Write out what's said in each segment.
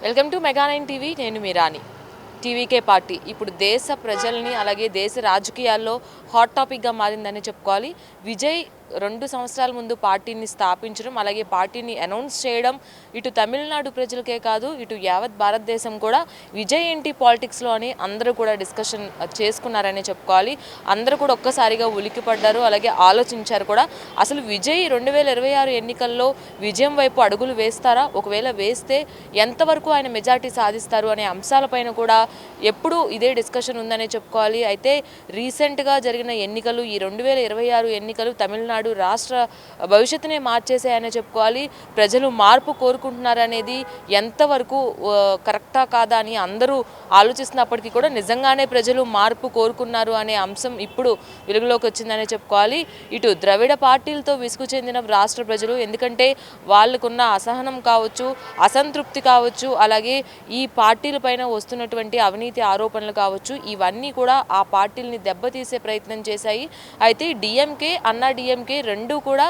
Welcome to మెగా9 TV. నేను మీరాని. TVK party ఇప్పుడు దేశ ప్రజల్ని అలాగే దేశ రాజకీయాల్లో హాట్ టాపిక్గా మారిందని చెప్పుకోవాలి. విజయ్ 2 సంవత్సరాల ముందు పార్టీని స్థాపించడం అలాగే పార్టీని అనౌన్స్ చేయడం ఇటు తమిళనాడు ప్రజలకే కాదు ఇటు యావత్ భారతదేశం కూడా విజయ్ ఏంటి పాలిటిక్స్లో అని అందరూ కూడా డిస్కషన్ చేసుకున్నారని చెప్పుకోవాలి. అందరూ కూడా ఒక్కసారిగా ఉలిక్కిపడ్డారు, అలాగే ఆలోచించారు కూడా. అసలు విజయ్ 2026 ఎన్నికల్లో విజయం వైపు అడుగులు వేస్తారా, ఒకవేళ వేస్తే ఎంతవరకు ఆయన మెజార్టీ సాధిస్తారు అనే అంశాలపైన కూడా ఎప్పుడూ ఇదే డిస్కషన్ ఉందనే చెప్పుకోవాలి. అయితే రీసెంట్గా జరిగిన ఎన్నికలు, ఈ 2026 ఎన్నికలు తమిళనాడు రాష్ట్ర భవిష్యత్తునే మార్చేసాయనే చెప్పుకోవాలి. ప్రజలు మార్పు కోరుకుంటున్నారనేది ఎంతవరకు కరెక్టా కాదా అని అందరూ ఆలోచిస్తున్నప్పటికీ కూడా నిజంగానే ప్రజలు మార్పు కోరుకున్నారు అనే అంశం ఇప్పుడు వెలుగులోకి వచ్చిందనే చెప్పుకోవాలి. ఇటు ద్రవిడ పార్టీలతో విసుగు చెందిన రాష్ట్ర ప్రజలు, ఎందుకంటే వాళ్ళకున్న అసహనం కావచ్చు, అసంతృప్తి కావచ్చు, అలాగే ఈ పార్టీలపైన వస్తున్నటువంటి అవినీతి ఆరోపణలు కావచ్చు, ఇవన్నీ కూడా ఆ పార్టీలని దెబ్బతీసే ప్రయత్నం చేశాయి. అయితే డిఎంకే, అన్నా డిఎంకే రెండు కూడా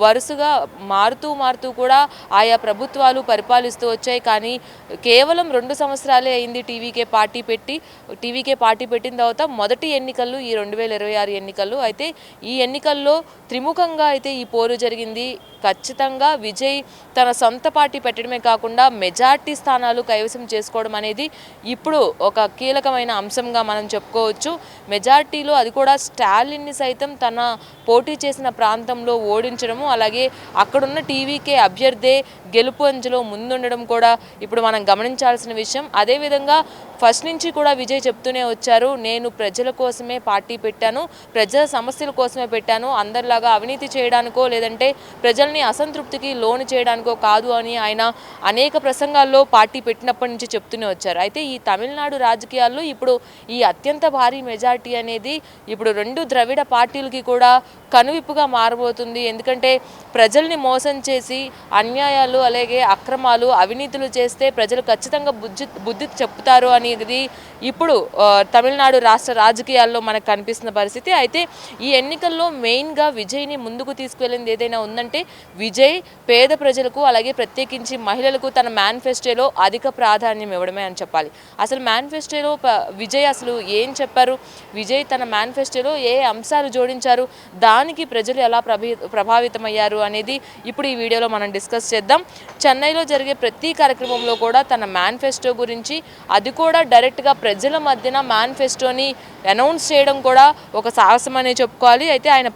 వరుసగా మారుతూ కూడా ఆయా ప్రభుత్వాలు పరిపాలిస్తూ వచ్చాయి. కానీ కేవలం 2 సంవత్సరాలే అయింది టీవీకే పార్టీ పెట్టిన తర్వాత మొదటి ఎన్నికలు ఈ 2026 ఎన్నికలు. అయితే ఈ ఎన్నికల్లో త్రిముఖంగా అయితే ఈ పోరు జరిగింది. ఖచ్చితంగా విజయ్ తన సొంత పార్టీ పెట్టడమే కాకుండా మెజార్టీ స్థానాలు కైవసం చేసుకోవడం అనేది ఇప్పుడు ఒక కీలకమైన అంశంగా మనం చెప్పుకోవచ్చు. మెజార్టీలో అది కూడా స్టాలిన్ని సైతం తన పోటీ చేసిన ప్రాంతంలో ఓడించడము, అలాగే అక్కడున్న టీవీకే అభ్యర్థే గెలుపు అంచులో ముందుండడం కూడా ఇప్పుడు మనం గమనించాల్సిన విషయం. అదేవిధంగా ఫస్ట్ నుంచి కూడా విజయ్ చెప్తూనే వచ్చారు, నేను ప్రజల కోసమే పార్టీ పెట్టాను, ప్రజల సమస్యల కోసమే పెట్టాను, అందరిలాగా అవినీతి చేయడానికో లేదంటే ప్రజల్ని అసంతృప్తికి లోను చేయడానికో కాదు అని ఆయన అనేక ప్రసంగాల్లో పార్టీ పెట్టినప్పటి నుంచి చెప్తూనే వచ్చారు. అయితే ఈ తమిళనాడు రాజకీయాల్లో ఇప్పుడు ఈ అత్యంత భారీ మెజార్టీ అనేది ఇప్పుడు 2 ద్రవిడ పార్టీలకి కూడా కనువిప్పుగా మారబోతుంది. ఎందుకంటే ప్రజల్ని మోసం చేసి అన్యాయాలు అలాగే అక్రమాలు అవినీతులు చేస్తే ప్రజలు ఖచ్చితంగా బుద్ధి చెప్తారు అనేది ఇప్పుడు తమిళనాడు రాష్ట్ర రాజకీయాల్లో మనకు కనిపిస్తున్న పరిస్థితి. అయితే ఈ ఎన్నికల్లో మెయిన్గా విజయ్ని ముందుకు తీసుకువెళ్ళింది ఏదైనా ఉందంటే విజయ్ పేద ప్రజలకు అలాగే ప్రత్యేకించి మహిళలకు తన మేనిఫెస్టోలో అధిక ప్రాధాన్యం ఇవ్వడమే అని చెప్పాలి. అసలు మేనిఫెస్టోలో విజయ్ అసలు ఏం చెప్పారు, విజయ్ తన మేనిఫెస్టోలో ఏ అంశాలు జోడించారు, దానికి ప్రజలు ఎలా ప్రభావితమయ్యారు అనేది ఇప్పుడు ఈ వీడియోలో మనం డిస్కస్ చేద్దాం. చెన్నైలో జరిగే ప్రతి కార్యక్రమంలో కూడా తన మేనిఫెస్టో గురించి, అది కూడా డైరెక్ట్గా ప్రజల మధ్యన మేనిఫెస్టోని అనౌన్స్ చేయడం కూడా ఒక సాహసం అనే చెప్పుకోవాలి. అయితే ఆయన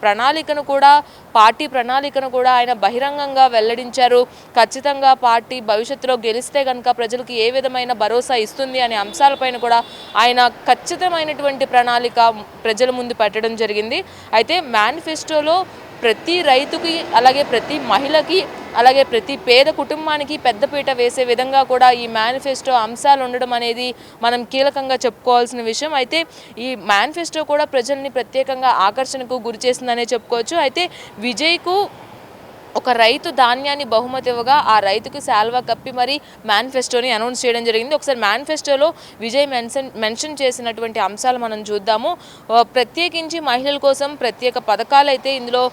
పార్టీ ప్రణాళికను కూడా ఆయన బహిరంగంగా వెల్లడించారు. ఖచ్చితంగా పార్టీ భవిష్యత్తులో గెలిస్తే కనుక ప్రజలకు ఏ విధమైన భరోసా ఇస్తుంది అనే అంశాలపైన కూడా ఆయన ఖచ్చితమైనటువంటి ప్రణాళిక ప్రజల ముందు పెట్టడం జరిగింది. అయితే మేనిఫెస్టోలో ప్రతి రైతుకి అలాగే ప్రతి మహిళకి అలాగే ప్రతి పేద కుటుంబానికి పెద్దపీట వేసే విధంగా కూడా ఈ మేనిఫెస్టో అంశాలు ఉండడం అనేది మనం కీలకంగా చెప్పుకోవాల్సిన విషయం. అయితే ఈ మేనిఫెస్టో కూడా ప్రజల్ని ప్రత్యేకంగా ఆకర్షణకు గురి చేసిందనే చెప్పుకోవచ్చు. అయితే విజయ్కు ఒక రైతు ధాన్యాన్ని బహుమతి ఇవ్వగా ఆ రైతుకు శాల్వా కప్పి మరి మేనిఫెస్టోని అనౌన్స్ చేయడం జరిగింది. ఒకసారి మేనిఫెస్టోలో విజయ్ మెన్షన్ చేసినటువంటి అంశాలు మనం చూద్దాము. ప్రత్యేకించి మహిళల కోసం ప్రత్యేక పథకాలు అయితే ఇందులో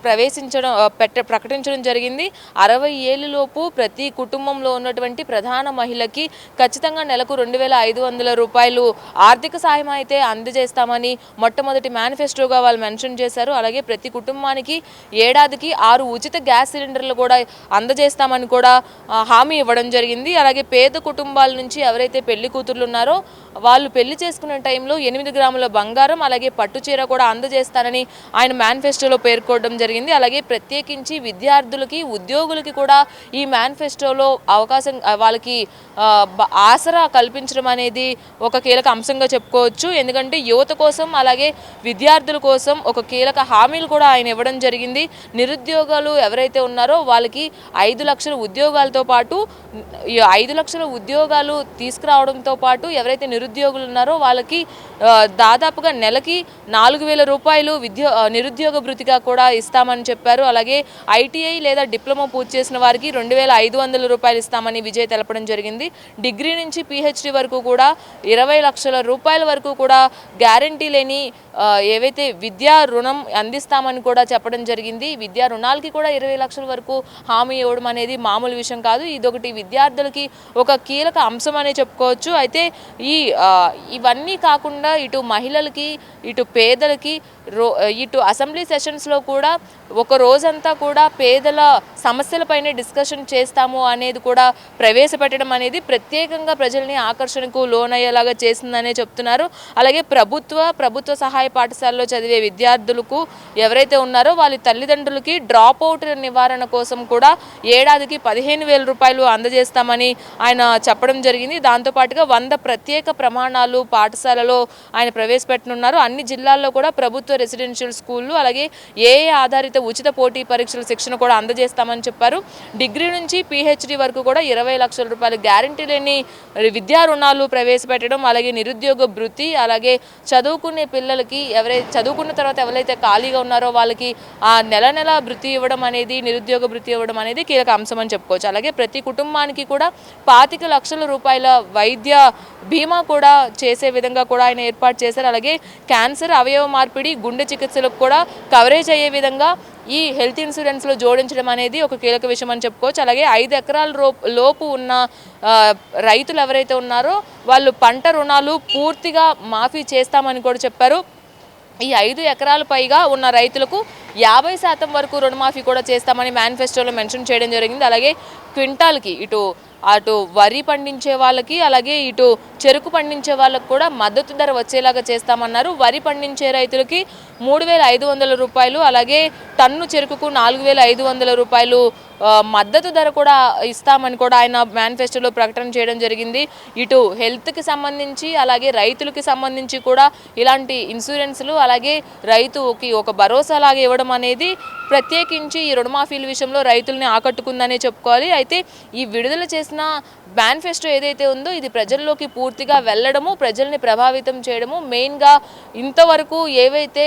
ప్రకటించడం జరిగింది. 60 ఏళ్ళలోపు ప్రతి కుటుంబంలో ఉన్నటువంటి ప్రధాన మహిళకి ఖచ్చితంగా నెలకు 2,500 రూపాయలు ఆర్థిక సాయం అయితే అందజేస్తామని మొట్టమొదటి మేనిఫెస్టోగా వాళ్ళు మెన్షన్ చేశారు. అలాగే ప్రతి కుటుంబానికి ఏడాదికి 6 ఉచిత గ్యాస్ సిలిండర్లు కూడా అందజేస్తామని కూడా హామీ ఇవ్వడం జరిగింది. అలాగే పేద కుటుంబాల నుంచి ఎవరైతే పెళ్లి కూతుర్లు ఉన్నారో వాళ్ళు పెళ్లి చేసుకునే టైంలో 8 గ్రాముల బంగారం అలాగే పట్టుచీర కూడా అందజేస్తారని ఆయన మేనిఫెస్టోలో పేర్కొనడం జరిగింది. అలాగే ప్రత్యేకించి విద్యార్థులకి ఉద్యోగులకి కూడా ఈ మేనిఫెస్టోలో అవకాశం వాళ్ళకి ఆసరా కల్పించడం అనేది ఒక కీలక అంశంగా చెప్పుకోవచ్చు. ఎందుకంటే యువత కోసం అలాగే విద్యార్థుల కోసం ఒక కీలక హామీలు కూడా ఆయన ఇవ్వడం జరిగింది. నిరుద్యోగాలు ఎవరైతే ఉన్నారో వాళ్ళకి 5 లక్షల ఉద్యోగాలతో పాటు 5 లక్షల ఉద్యోగాలు తీసుకురావడంతో పాటు ఎవరైతే నిరుద్యోగులు ఉన్నారో వాళ్ళకి దాదాపుగా నెలకి 4,000 రూపాయలు నిరుద్యోగ భృతిగా కూడా ఇస్తామని చెప్పారు. అలాగే ఐటీఐ లేదా డిప్లొమా పూర్తి చేసిన వారికి 2,500 రూపాయలు ఇస్తామని విజయ్ తెలపడం జరిగింది. డిగ్రీ నుంచి పీహెచ్డీ వరకు కూడా 20 లక్షల రూపాయల వరకు కూడా గ్యారంటీ లేని ఏవైతే విద్యా రుణం అందిస్తామని కూడా చెప్పడం జరిగింది. విద్యా రుణాలకి కూడా 20 లక్షల వరకు హామీ ఇవ్వడం అనేది మామూలు విషయం కాదు. ఇదొకటి విద్యార్థులకి ఒక కీలక అంశం అనే చెప్పుకోవచ్చు. అయితే ఇవన్నీ కాకుండా ఇటు మహిళలకి, ఇటు పేదలకి, ఇటు అసెంబ్లీ సెషన్స్లో కూడా ఒక రోజంతా కూడా పేదల సమస్యలపైనే డిస్కషన్ చేస్తాము అనేది కూడా ప్రవేశపెట్టడం అనేది ప్రత్యేకంగా ప్రజల్ని ఆకర్షణకు లోనయ్యేలాగా చేసిందనే చెప్తున్నారు. అలాగే ప్రభుత్వ సహాయ పాఠశాలలో చదివే విద్యార్థులకు ఎవరైతే ఉన్నారో వాళ్ళ తల్లిదండ్రులకి డ్రాప్ అవుట్ నివారణ కోసం కూడా ఏడాదికి 15,000 రూపాయలు అందజేస్తామని ఆయన చెప్పడం జరిగింది. దాంతోపాటుగా 100 ప్రత్యేక ప్రమాణాలు పాఠశాలలో ఆయన ప్రవేశపెట్టనున్నారు. అన్ని జిల్లాల్లో కూడా ప్రభుత్వ రెసిడెన్షియల్ స్కూళ్ళు అలాగే ఏఏ ఆధారిత ఉచిత పోటీ పరీక్షల శిక్షణ కూడా అందజేస్తామని చెప్పారు. డిగ్రీ నుంచి పిహెచ్డి వరకు కూడా 20 లక్షల రూపాయలు గ్యారంటీ లేని విద్యా రుణాలు ప్రవేశపెట్టడం, అలాగే నిరుద్యోగ భృతి, అలాగే చదువుకునే పిల్లలకి చదువుకున్న తర్వాత ఎవరైతే ఖాళీగా ఉన్నారో వాళ్ళకి ఆ నెల భృతి ఇవ్వడం అనేది, నిరుద్యోగ భృతి ఇవ్వడం అనేది కీలక అంశం అని చెప్పుకోవచ్చు. అలాగే ప్రతి కుటుంబానికి కూడా 25 లక్షల రూపాయల వైద్య బీమా కూడా చేసే విధంగా కూడా ఆయన ఏర్పాటు చేశారు. అలాగే క్యాన్సర్, అవయవ మార్పిడి, గుండె చికిత్సలకు కూడా కవరేజ్ అయ్యే విధంగా ఈ హెల్త్ ఇన్సూరెన్స్లో జోడించడం అనేది ఒక కీలక విషయం అని చెప్పుకోవచ్చు. అలాగే 5 ఎకరాల లోపు ఉన్న రైతులు ఎవరైతే ఉన్నారో వాళ్ళు పంట రుణాలు పూర్తిగా మాఫీ చేస్తామని కూడా చెప్పారు. ఈ 5 ఎకరాల పైగా ఉన్న రైతులకు 50% వరకు రుణమాఫీ కూడా చేస్తామని మేనిఫెస్టోలో మెన్షన్ చేయడం జరిగింది. అలాగే క్వింటాల్కి అటు వరి పండించే వాళ్ళకి, అలాగే ఇటు చెరుకు పండించే వాళ్ళకి కూడా మద్దతు ధర వచ్చేలాగా చేస్తామన్నారు. వరి పండించే రైతులకి 3,500 రూపాయలు, అలాగే టన్ను చెరుకుకు 4,500 రూపాయలు మద్దతు ధర కూడా ఇస్తామని కూడా ఆయన మేనిఫెస్టోలో ప్రకటన చేయడం జరిగింది. ఇటు హెల్త్కి సంబంధించి అలాగే రైతులకి సంబంధించి కూడా ఇలాంటి ఇన్సూరెన్స్లు, అలాగే రైతుకి ఒక భరోసా లాగా ఇవ్వడం అనేది ప్రత్యేకించి ఈ రుణమాఫీల విషయంలో రైతుల్ని ఆకట్టుకుందనే చెప్పుకోవాలి. అయితే ఈ విడుదల చేసిన మేనిఫెస్టో ఏదైతే ఉందో ఇది ప్రజల్లోకి పూర్తిగా వెళ్ళడము, ప్రజల్ని ప్రభావితం చేయడము, మెయిన్గా ఇంతవరకు ఏవైతే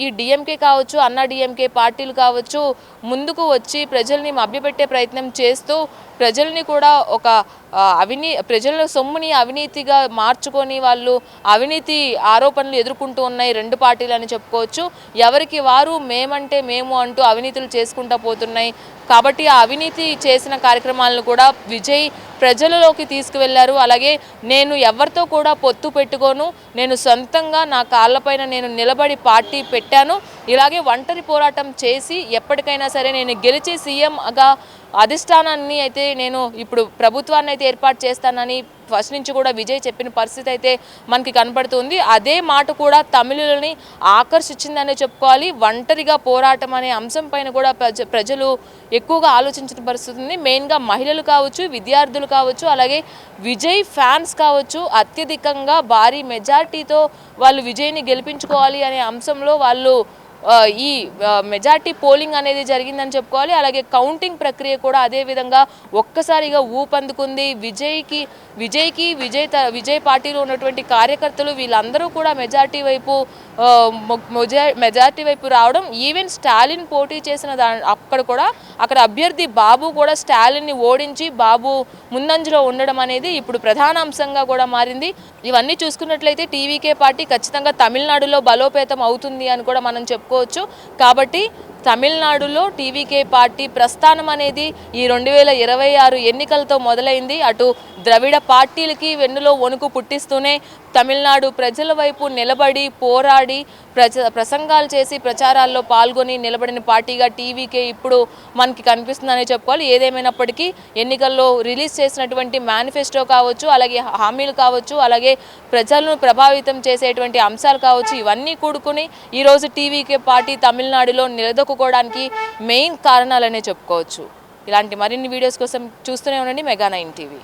ఈ డిఎంకే కావచ్చు, అన్నా డిఎంకే పార్టీలు కావచ్చు ముందుకు వచ్చి ప్రజల్ని మభ్యపెట్టే ప్రయత్నం చేస్తూ ప్రజల్ని కూడా ఒక ప్రజల సొమ్ముని అవినీతిగా మార్చుకొని వాళ్ళు అవినీతి ఆరోపణలు ఎదుర్కొంటూ ఉన్నాయి 2 పార్టీలు అని చెప్పుకోవచ్చు. ఎవరికి వారు మేమంటే మేము అంటూ అవినీతులు చేసుకుంటూ పోతున్నాయి. కాబట్టి ఆ అవినీతి చేసిన కార్యక్రమాలను కూడా విజయ్ ప్రజలలోకి తీసుకువెళ్లారు. అలాగే నేను ఎవరితో కూడా పొత్తు పెట్టుకోను, నేను సొంతంగా నా కాళ్ళపైన నేను నిలబడి పార్టీ పెట్టాను, ఇలాగే ఒంటరి పోరాటం చేసి ఎప్పటికైనా సరే నేను గెలిచి సీఎంగా అధిష్టానాన్ని అయితే నేను ఇప్పుడు ప్రభుత్వాన్ని అయితే ఏర్పాటు చేస్తానని ఫస్ట్ నుంచి కూడా విజయ్ చెప్పిన పరిస్థితి అయితే మనకి కనపడుతుంది. అదే మాట కూడా తమిళులని ఆకర్షించిందనే చెప్పుకోవాలి. ఒంటరిగా పోరాటం అనే అంశం పైన కూడా ప్రజలు ఎక్కువగా ఆలోచించిన పరిస్థితి ఉంది. మెయిన్గా మహిళలు కావచ్చు, విద్యార్థులు కావచ్చు, అలాగే విజయ్ ఫ్యాన్స్ కావచ్చు అత్యధికంగా భారీ మెజార్టీతో వాళ్ళు విజయ్ని గెలిపించుకోవాలి అనే అంశంలో వాళ్ళు ఈ మెజార్టీ పోలింగ్ అనేది జరిగిందని చెప్పుకోవాలి. అలాగే కౌంటింగ్ ప్రక్రియ కూడా అదేవిధంగా ఒక్కసారిగా ఊపందుకుంది. విజయ్ పార్టీలో ఉన్నటువంటి కార్యకర్తలు వీళ్ళందరూ కూడా మెజార్టీ వైపు రావడం, ఈవెన్ స్టాలిన్ పోటీ చేసిన అక్కడ అభ్యర్థి బాబు కూడా స్టాలిన్ని ఓడించి బాబు ముందంజలో ఉండడం అనేది ఇప్పుడు ప్రధాన అంశంగా కూడా మారింది. ఇవన్నీ చూసుకున్నట్లయితే టీవీకే పార్టీ ఖచ్చితంగా తమిళనాడులో బలోపేతం అవుతుంది అని కూడా మనం చెప్పుకోవచ్చు. కాబట్టి తమిళనాడులో టీవీకే పార్టీ ప్రస్థానం అనేది ఈ 2026 ఎన్నికలతో మొదలైంది. అటు ద్రవిడ పార్టీలకి వెన్నులో వణుకు పుట్టిస్తూనే తమిళనాడు ప్రజల వైపు నిలబడి పోరాడి ప్రసంగాలు చేసి ప్రచారాల్లో పాల్గొని నిలబడిన పార్టీగా టీవీకే ఇప్పుడు మనకి కనిపిస్తుందనే చెప్పుకోవాలి. ఏదేమైనప్పటికీ ఎన్నికల్లో రిలీజ్ చేసినటువంటి మేనిఫెస్టో కావచ్చు, అలాగే హామీలు కావచ్చు, అలాగే ప్రజలను ప్రభావితం చేసేటువంటి అంశాలు కావచ్చు, ఇవన్నీ కూడుకుని ఈరోజు టీవీకే పార్టీ తమిళనాడులో నిలదొక్కుకోవడానికి మెయిన్ కారణాలనే చెప్పుకోవచ్చు. ఇలాంటి మరిన్ని వీడియోస్ కోసం చూస్తూనే ఉండండి మెగా 9 టీవీ.